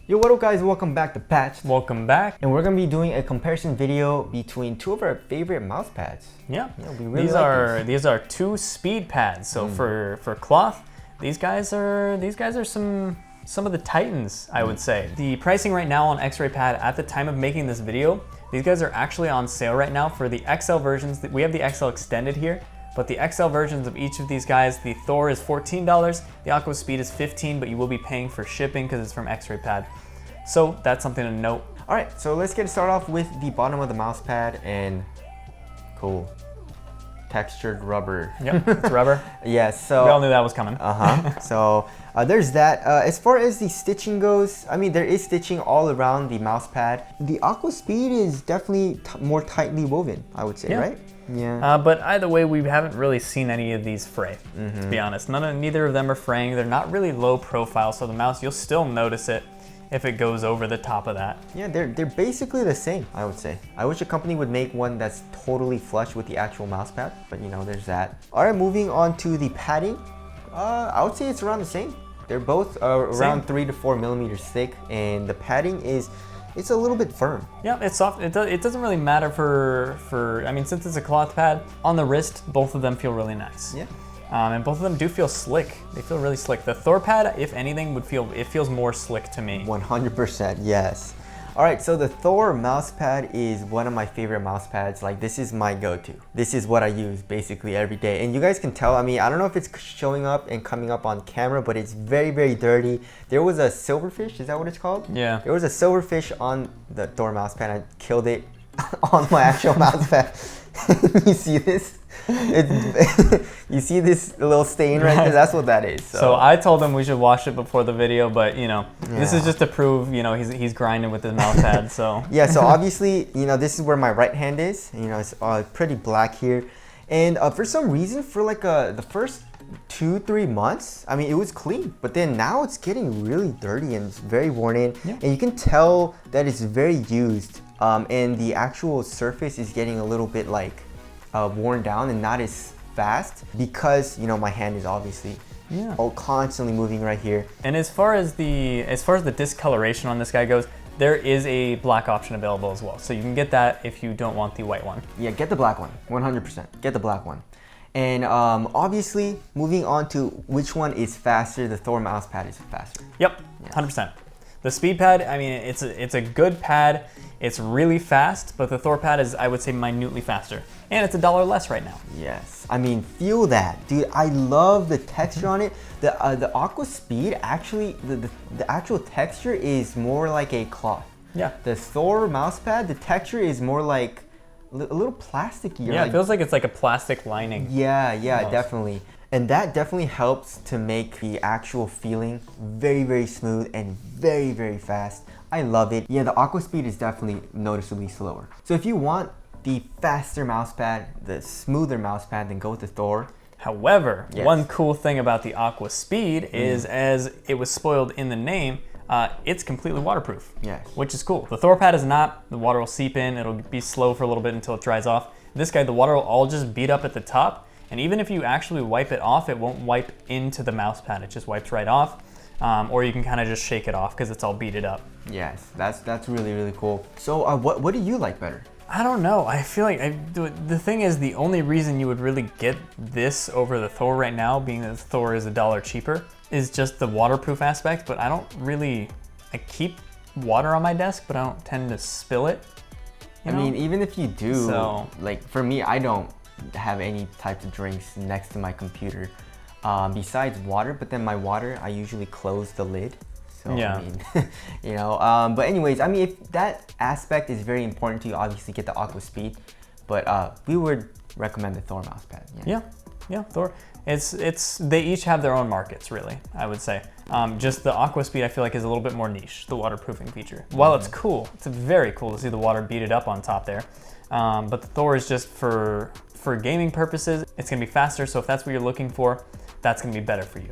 Yo, what up guys, welcome back to Patch. Welcome back. And we're going to be doing a comparison video between two of our favorite mouse pads. Yeah, we really these are two speed pads. So for cloth, these guys are some of the titans, I would say. The pricing right now on X-Raypad at the time of making this video, these guys are actually on sale right now for the XL versions. We have the XL extended here, but the XL versions of each of these guys, the Thor is $14, the Aqua Speed is $15, but you will be paying for shipping because it's from X-Raypad. So that's something to note. All right, so let's get started off with the bottom of the mouse pad and cool. Textured rubber. Yep, it's rubber. Yes, so we all knew that was coming. So there's that. As far as the stitching goes, I mean, there is stitching all around the mouse pad. The Aqua Speed is definitely more tightly woven, I would say, right? Yeah. But either way, we haven't really seen any of these fray, to be honest. Neither of them are fraying. They're not really low profile, so the mouse, you'll still notice it if it goes over the top of that. Yeah, they're basically the same, I would say. I wish a company would make one that's totally flush with the actual mouse pad, but you know, there's that. All right, moving on to the padding. I would say it's around the same. They're both around 3 to 4 millimeters thick, and the padding it's a little bit firm. Yeah, it's soft. It doesn't really matter for I mean, since it's a cloth pad, on the wrist, both of them feel really nice. Yeah. And both of them do feel slick. They feel really slick. The Thor pad, if anything, feels more slick to me. 100%, yes. All right, so the Thor mouse pad is one of my favorite mouse pads. Like, this is my go-to. This is what I use basically every day. And you guys can tell, I mean, I don't know if it's showing up and coming up on camera, but it's very, very dirty. There was a silverfish, is that what it's called? Yeah. There was a silverfish on the Thor mouse pad. I killed it on my actual mouse pad. You see this? You see this little stain right there? That's what that is. So I told him we should wash it before the video, but you know, this is just to prove, you know, he's grinding with his mouse pad. So yeah, so obviously, you know, this is where my right hand is. You know, it's pretty black here, and for some reason, for like the first 2-3 months, I mean, it was clean, but then now it's getting really dirty and it's very worn in, and you can tell that it's very used, and the actual surface is getting a little bit like worn down and not as fast because, you know, my hand is obviously constantly moving right here. And as far as the discoloration on this guy goes, there is a black option available as well, so you can get that if you don't want the white one. Yeah, get the black one, 100%. Get the black one. And obviously, moving on to which one is faster, the Thor mouse pad is faster. Yep, 100%. The speed pad, I mean, it's a good pad. It's really fast, but the Thor pad is, I would say, minutely faster. And it's $1 less right now. Yes, I mean, feel that. Dude, I love the texture on it. The Aqua Speed, actually, the actual texture is more like a cloth. Yeah. The Thor mouse pad, the texture is more like a little plasticky. Yeah, it feels like it's like a plastic lining. Yeah, almost. Definitely. And that definitely helps to make the actual feeling very, very smooth and very, very fast. I love it. Yeah, the Aqua Speed is definitely noticeably slower. So if you want the faster mouse pad, the smoother mouse pad, then go with the Thor. However, one cool thing about the Aqua Speed is, as it was spoiled in the name, it's completely waterproof. Yes. Which is cool. The Thor pad is not. The water will seep in. It'll be slow for a little bit until it dries off. This guy, the water will all just bead up at the top. And even if you actually wipe it off, it won't wipe into the mouse pad. It just wipes right off. Or you can kind of just shake it off because it's all beaded up. Yes, that's really, really cool. So what do you like better? I don't know. I feel like the thing is, the only reason you would really get this over the Thor right now, being that the Thor is $1 cheaper, is just the waterproof aspect. But I don't really, I keep water on my desk, but I don't tend to spill it. I mean, even if you do, like for me, I don't have any types of drinks next to my computer besides water, but then my water, I usually close the lid. So, yeah. I mean, you know, but anyways, I mean, if that aspect is very important to you, obviously get the Aqua Speed, but we would recommend the Thor mouse pad. Yeah, Thor. They each have their own markets, really, I would say. Just the Aqua Speed, I feel like, is a little bit more niche, the waterproofing feature. While it's cool, it's very cool to see the water beaded up on top there. But the Thor is just for gaming purposes. It's gonna be faster, so if that's what you're looking for, that's gonna be better for you.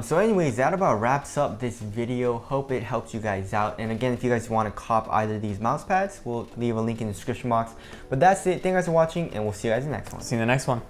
So anyways, that about wraps up this video. Hope it helps you guys out. And again, if you guys want to cop either of these mouse pads, we'll leave a link in the description box. But that's it. Thank you guys for watching, and we'll see you guys in the next one. See you in the next one.